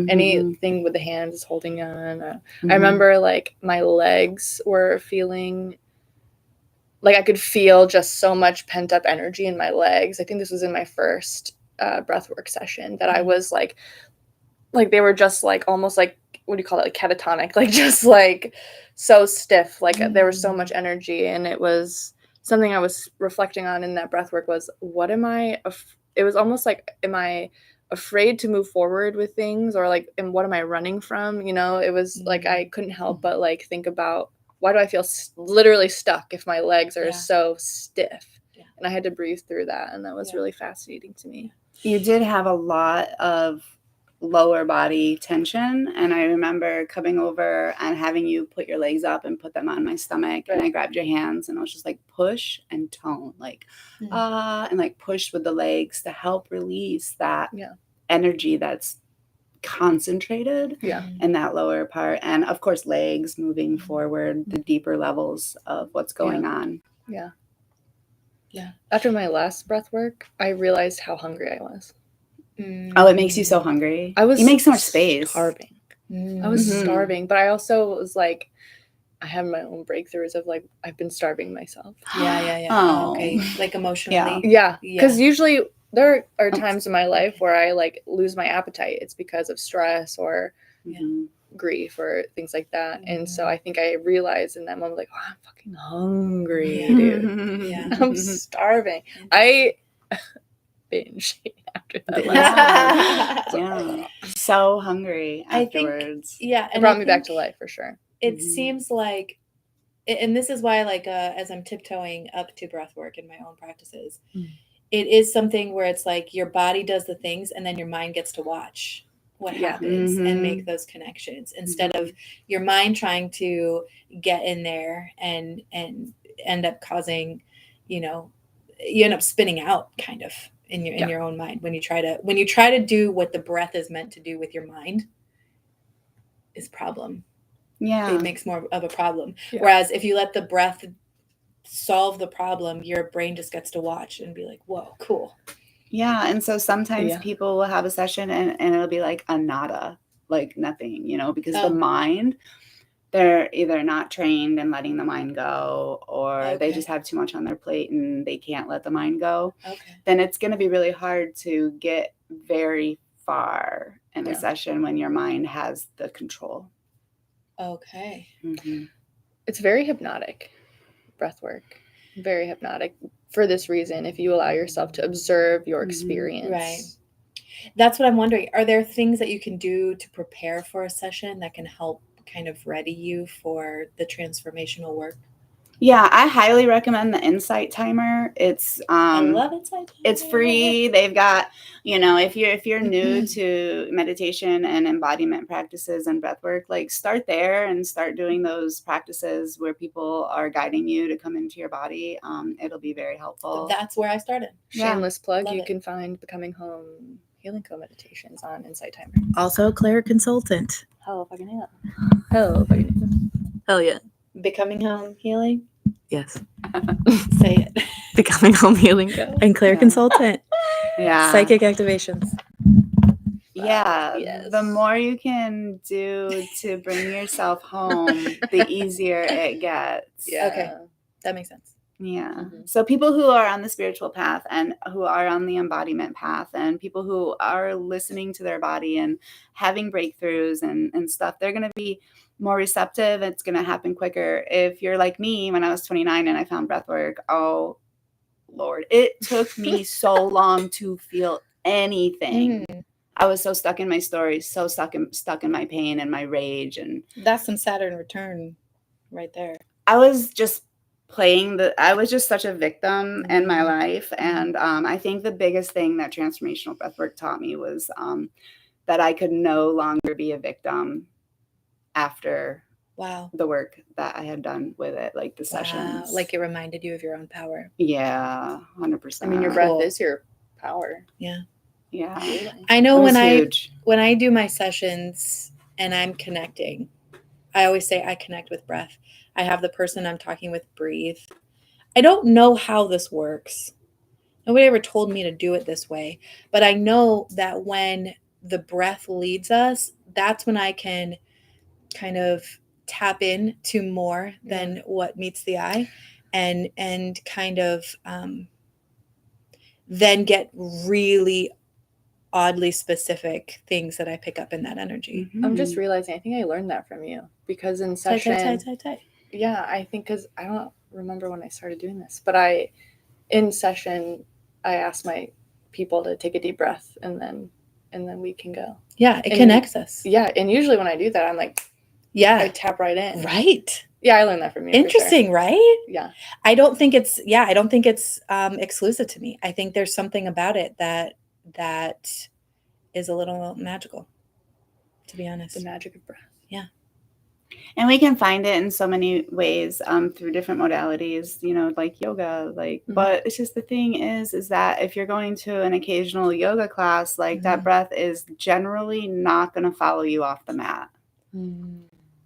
anything with the hands is holding on. I remember like my legs were feeling like I could feel just so much pent up energy in my legs. I think this was in my first breathwork session that I was like they were just like almost like, what do you call it? Like catatonic, like just like so stiff. Like there was so much energy, and it was something I was reflecting on in that breathwork was, what am I? It was almost like, am I afraid to move forward with things, or like, and what am I running from? You know, it was like I couldn't help but like think about, why do I feel literally stuck if my legs are so stiff? And I had to breathe through that, and that was really fascinating to me. You did have a lot of lower body tension. And I remember coming over and having you put your legs up and put them on my stomach. And I grabbed your hands and I was just like, push and tone, like, and like push with the legs to help release that energy that's concentrated in that lower part. And of course, legs moving forward, the deeper levels of what's going on. Yeah. After my last breath work, I realized how hungry I was. Oh, it makes you so hungry. You make so much space. Starving. I was starving, but I also was like, I have my own breakthroughs of like, I've been starving myself. Yeah. Oh. Okay. Like emotionally. Yeah. Because usually there are times in my life where I like lose my appetite. It's because of stress or grief or things like that. And so I think I realized in that moment, like, oh, I'm fucking hungry, dude. I'm starving. I binge after that. So hungry afterwards. It brought me back to life for sure. It seems like, and this is why, like, as I'm tiptoeing up to breath work in my own practices, it is something where it's like your body does the things and then your mind gets to watch what happens and make those connections instead of your mind trying to get in there and end up causing, you end up spinning out kind of in your own mind when you try to do what the breath is meant to do with your mind is problem. It makes more of a problem. Whereas if you let the breath solve the problem, your brain just gets to watch and be like, whoa, cool. Yeah. And so sometimes people will have a session and it'll be like a nada, like nothing, because the mind, they're either not trained in letting the mind go or they just have too much on their plate and they can't let the mind go. Then it's going to be really hard to get very far in a session when your mind has the control. It's very hypnotic, breath work. Very hypnotic for this reason, if you allow yourself to observe your experience. Right. That's what I'm wondering. Are there things that you can do to prepare for a session that can help kind of ready you for the transformational work? Yeah, I highly recommend the Insight Timer. It's I love Insight Timer. It's free. They've got, if you're new to meditation and embodiment practices and breath work, like start there and start doing those practices where people are guiding you to come into your body. It'll be very helpful. That's where I started. Shameless plug. Love you can find Becoming Home Healing Co-meditations on Insight Timer. Also, Claire Consultant. Hell fucking yeah. Hell yeah. Becoming Home Healing? Yes. Say it. Becoming Home Healing Co. And Claire Consultant. Yeah. Psychic activations. Yeah. Yes. The more you can do to bring yourself home, the easier it gets. Yeah. Okay. That makes sense. Yeah. So people who are on the spiritual path and who are on the embodiment path and people who are listening to their body and having breakthroughs and stuff, they're going to be more receptive. It's going to happen quicker. If you're like me, when I was 29 and I found breathwork, oh Lord, it took me so long to feel anything. I was so stuck in my story, so stuck in my pain and my rage. And that's some Saturn return right there. I was just I was just such a victim in my life. And I think the biggest thing that transformational breathwork taught me was that I could no longer be a victim after the work that I had done with it, like the sessions. Like it reminded you of your own power. Yeah, 100%. I mean, your breath is your power. Yeah. I know when I do my sessions and I'm connecting, I always say I connect with breath. I have the person I'm talking with breathe. I don't know how this works. Nobody ever told me to do it this way, but I know that when the breath leads us, that's when I can kind of tap in to more than what meets the eye and kind of then get really oddly specific things that I pick up in that energy. I'm just realizing, I think I learned that from you because in session, tight. Yeah, I think because I don't remember when I started doing this, but in session, I ask my people to take a deep breath and then we can go. Yeah, it connects us. Yeah, and usually when I do that, I'm like, I tap right in. Right. Yeah, I learned that from you. Interesting, right? Yeah. I don't think it's exclusive to me. I think there's something about it that is a little magical, to be honest. The magic of breath. And we can find it in so many ways through different modalities, like yoga. But it's just the thing is that if you're going to an occasional yoga class, like that breath is generally not going to follow you off the mat.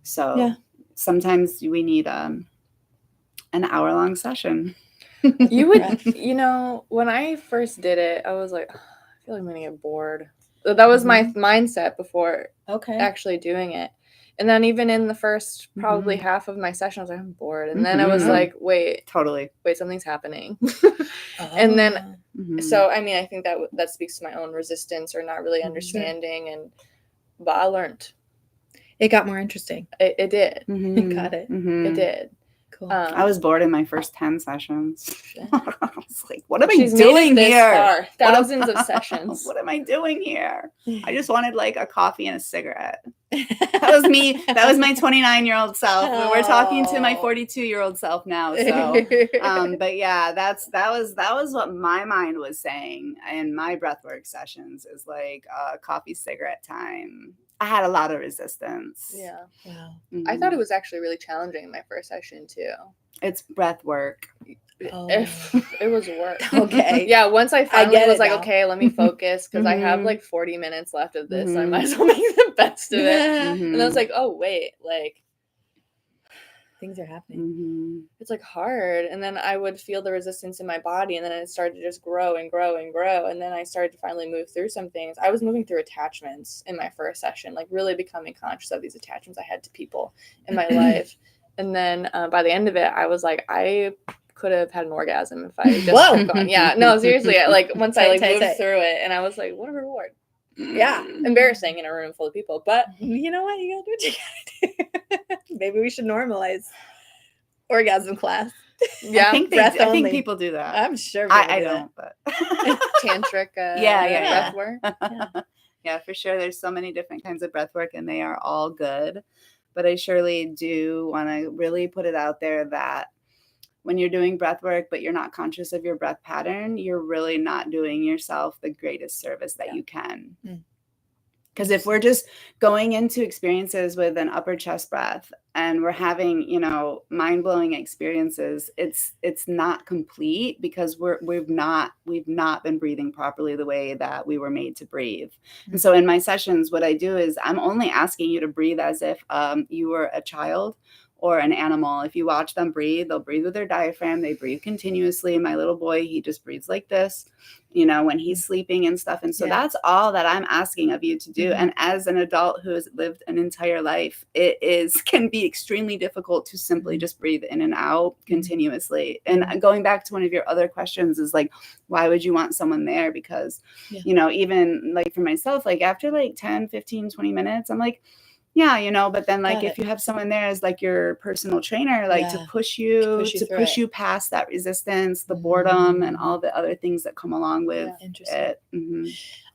So sometimes we need an hour-long session. You would, when I first did it, I was like, I feel like I'm going to get bored. That was my mindset before actually doing it. And then even in the first probably half of my session, I was like, I'm bored. And then I was like, wait, something's happening. And then, so, I mean, I think that speaks to my own resistance or not really understanding. But I learned. It got more interesting. It did. Got it. It did. Cool. I was bored in my first 10 sessions. I was like, what am I doing here? Thousands of sessions. What am I doing here? I just wanted like a coffee and a cigarette. That was me. That was my 29-year-old self. We're talking to my 42-year-old self now. So, but yeah, that was what my mind was saying in my breathwork sessions is like coffee, cigarette time. I had a lot of resistance. Yeah. Wow. I thought it was actually really challenging in my first session too. It's breath work. It was work. Okay. Yeah, once I finally was like, now. Okay, let me focus because I have like 40 minutes left of this. So I might as well make the best of it. And I was like, oh wait, like things are happening. It's like hard. And then I would feel the resistance in my body, and then it started to just grow and grow and grow. And then I started to finally move through some things. I was moving through attachments in my first session, like really becoming conscious of these attachments I had to people in my life. And then by the end of it, I was like, I could have had an orgasm if I just kept going. Yeah, no, seriously. Like once I moved through it, and I was like, what a reward. Yeah, embarrassing in a room full of people, but you know what? You gotta do what you gotta do. Maybe we should normalize orgasm class. Yeah, I think people do that. I'm sure. I don't, but tantric. Breath work. Yeah, for sure. There's so many different kinds of breath work, and they are all good. But I surely do want to really put it out there that when you're doing breath work, but you're not conscious of your breath pattern, you're really not doing yourself the greatest service that you can. Because if we're just going into experiences with an upper chest breath and we're having, mind-blowing experiences, it's not complete because we've not been breathing properly the way that we were made to breathe. And so in my sessions, what I do is I'm only asking you to breathe as if you were a child or an animal. If you watch them breathe, they'll breathe with their diaphragm. They breathe continuously. My little boy, he just breathes like this, when he's sleeping and stuff. And so that's all that I'm asking of you to do. And as an adult who has lived an entire life, it can be extremely difficult to simply just breathe in and out continuously. And going back to one of your other questions is like, why would you want someone there? Because, even like for myself, like after like 10, 15, 20 minutes, I'm like, yeah, but then like if you have someone there as like your personal trainer, like to push you past that resistance, the boredom, and all the other things that come along with it.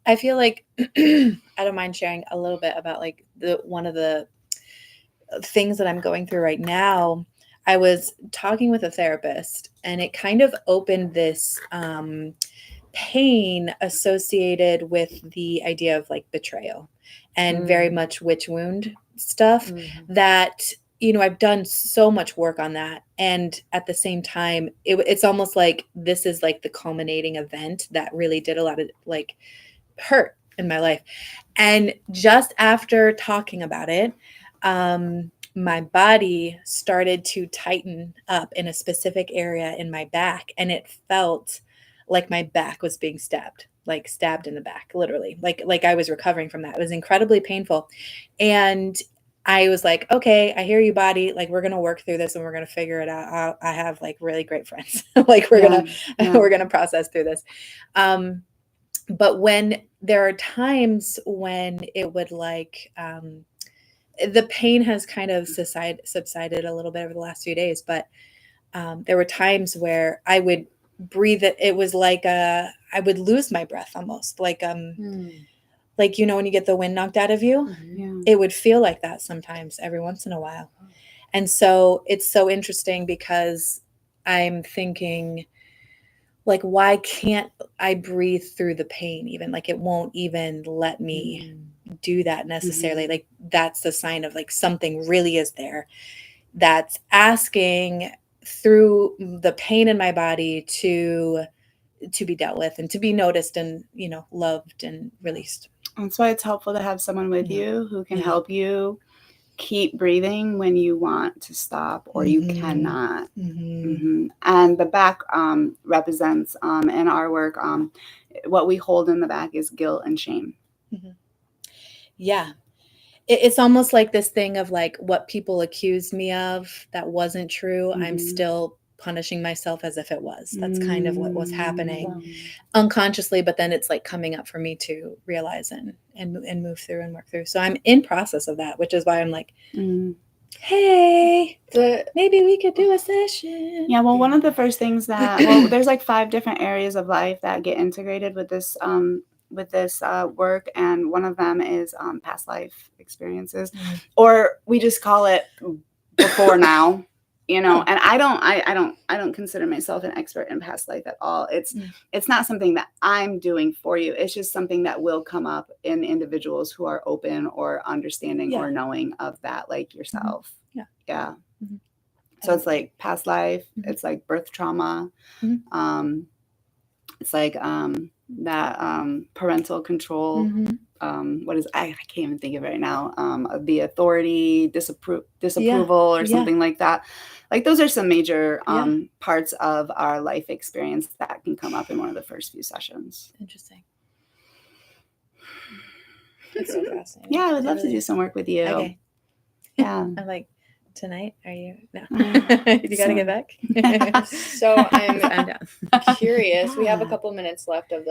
I feel like I don't mind sharing a little bit about like one of the things that I'm going through right now. I was talking with a therapist, and it kind of opened this pain associated with the idea of like betrayal and very much witch wound stuff that, I've done so much work on that. And at the same time, it's almost like this is like the culminating event that really did a lot of like hurt in my life. And just after talking about it, my body started to tighten up in a specific area in my back, and it felt like my back was being stabbed in the back, literally, like I was recovering from that. It was incredibly painful. And I was like, okay, I hear you, body. Like, we're going to work through this and we're going to figure it out. I have like really great friends. Like we're going to process through this. But when there are times when it would like, the pain has kind of subsided a little bit over the last few days, but there were times where I would breathe it was like I would lose my breath almost like like when you get the wind knocked out of you, it would feel like that sometimes every once in a while. And so it's so interesting because I'm thinking, like, why can't I breathe through the pain even? Like, it won't even let me do that necessarily. Like, that's the sign of like something really is there that's asking through the pain in my body to be dealt with and to be noticed and, you know, loved and released. That's why it's helpful to have someone with Yeah. you who can Yeah. help you keep breathing when you want to stop or you cannot. And the back represents in our work, what we hold in the back is guilt and shame. Yeah. It's almost like this thing of like what people accused me of that wasn't true. I'm still punishing myself as if it was. That's kind of what was happening unconsciously, but then it's like coming up for me to realize and move through and work through. So I'm in process of that, which is why I'm like, hey, maybe we could do a session. Yeah, well, one of the first things that, well, there's like 5 different areas of life that get integrated with this work, and one of them is past life experiences, or we just call it before now, you know. And I don't consider myself an expert in past life at all. It's not something that I'm doing for you. It's just something that will come up in individuals who are open or understanding or knowing of that, like yourself. Yeah. So it's like past life. It's like birth trauma. It's like that parental control. What is I can't even think of it right now. The authority, disapproval, or something like that. Like those are some major parts of our life experience that can come up in one of the first few sessions. Interesting. It's so fascinating. Yeah, I would love to do some work with you. Okay. Yeah. I'm like, tonight? Are you? No. You got to get back. So I'm down. curious. We have a couple minutes left of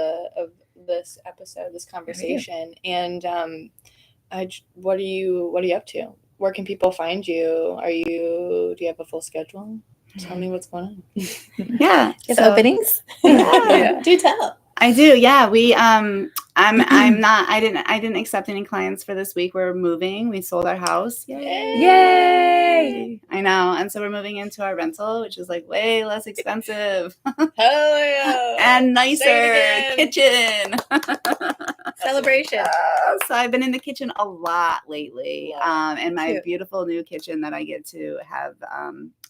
this episode, this conversation, and what are you up to? Where can people find you? Do you have a full schedule? Tell me what's going on. Yeah. You have openings? Yeah. Do tell. I do. Yeah. We I didn't accept any clients for this week. We're moving. We sold our house. Yay. I know. And so we're moving into our rental, which is like way less expensive. Hell yeah. And nicer kitchen. Celebration. So I've been in the kitchen a lot lately. And my beautiful new kitchen that I get to have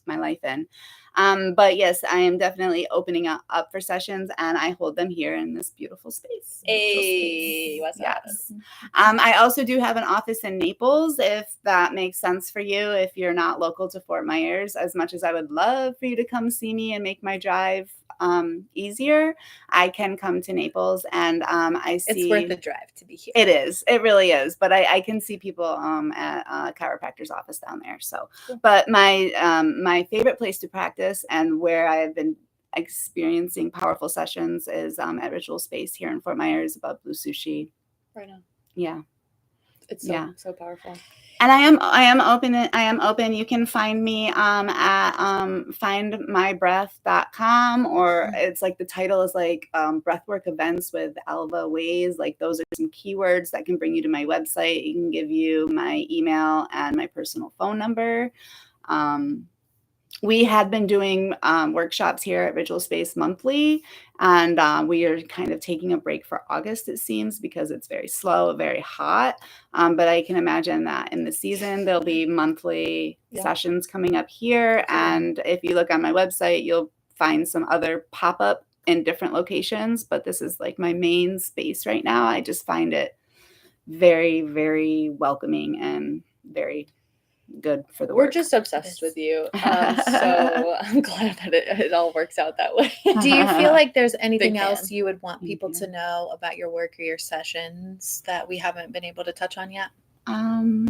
my life in. But yes, I am definitely opening up for sessions, and I hold them here in this beautiful space. Hey, what's up? Yes. I also do have an office in Naples, if that makes sense for you, if you're not local to Fort Myers. As much as I would love for you to come see me and make my drive easier, I can come to Naples, and I see it's worth the drive to be here. It is. It really is. But I can see people at a chiropractor's office down there. So, but my favorite place to practice and where I have been experiencing powerful sessions is at Ritual Space here in Fort Myers above Blue Sushi. Right now. Yeah. It's so powerful. And I am open. You can find me at findmybreath.com, or it's like the title is like Breathwork Events with Alva Ways. Like those are some keywords that can bring you to my website. You can give you my email and my personal phone number. We had been doing workshops here at Ritual Space monthly, and we are kind of taking a break for August, it seems, because it's very slow, very hot. But I can imagine that in the season, there'll be monthly sessions coming up here. And if you look on my website, you'll find some other pop-up in different locations. But this is like my main space right now. I just find it very, very welcoming and very good for the work. We're just obsessed with you. So I'm glad that it all works out that way. Do you feel like there's anything else you would want people to know about your work or your sessions that we haven't been able to touch on yet? No,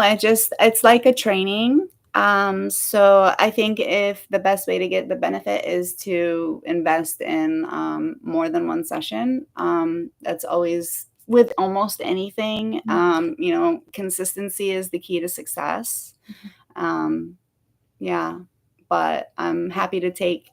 it's like a training. So I think if the best way to get the benefit is to invest in more than one session, that's always with almost anything. Consistency is the key to success. But I'm happy to take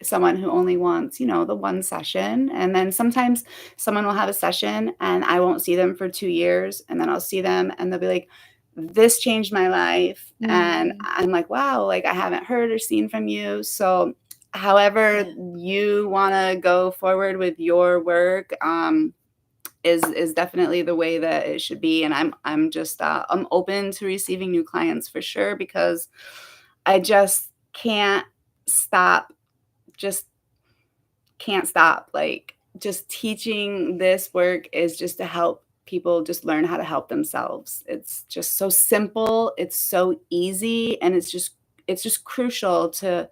someone who only wants, the one session. And then sometimes someone will have a session and I won't see them for 2 years. And then I'll see them and they'll be like, this changed my life. And I'm like, wow, like I haven't heard or seen from you. So however you want to go forward with your work, is definitely the way that it should be. And I'm just I'm open to receiving new clients for sure, because I just can't stop. Just can't stop. Like, just teaching this work is just to help people just learn how to help themselves. It's just so simple, it's so easy, and it's just crucial to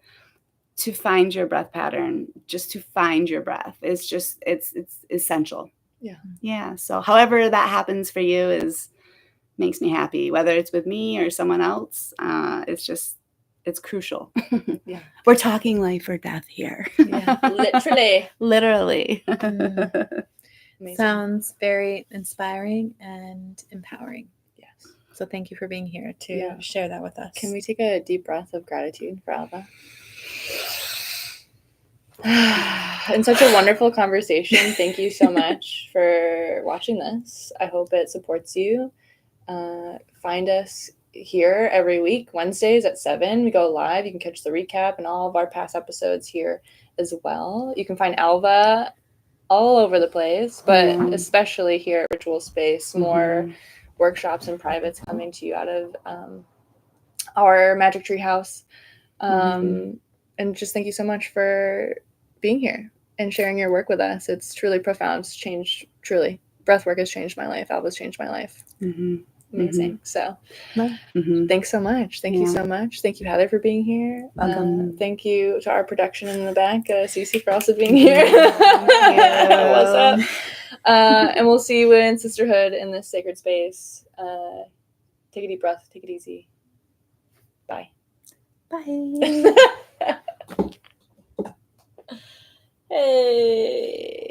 find your breath pattern, just to find your breath. It's essential. Yeah. So however that happens for you makes me happy, whether it's with me or someone else. It's crucial. Yeah. We're talking life or death here. Yeah, Literally. Amazing. Sounds very inspiring and empowering. Yes. So thank you for being here to share that with us. Can we take a deep breath of gratitude for Alva? And such a wonderful conversation. Thank you so much for watching this. I hope it supports you. Find us here every week, Wednesdays at 7. We go live. You can catch the recap and all of our past episodes here as well. You can find Alva all over the place, but especially here at Ritual Space. More workshops and privates coming to you out of our Magic Tree House. And just thank you so much for being here and sharing your work with us. It's truly profound. It's changed, truly. Breathwork has changed my life. Alva's changed my life. Amazing. So thanks so much. Thank you so much. Thank you, Heather, for being here. Thank you to our production in the back, Cece, for also being here. What's up? And we'll see you in sisterhood in this sacred space. Take a deep breath. Take it easy. Bye. Bye. Hey.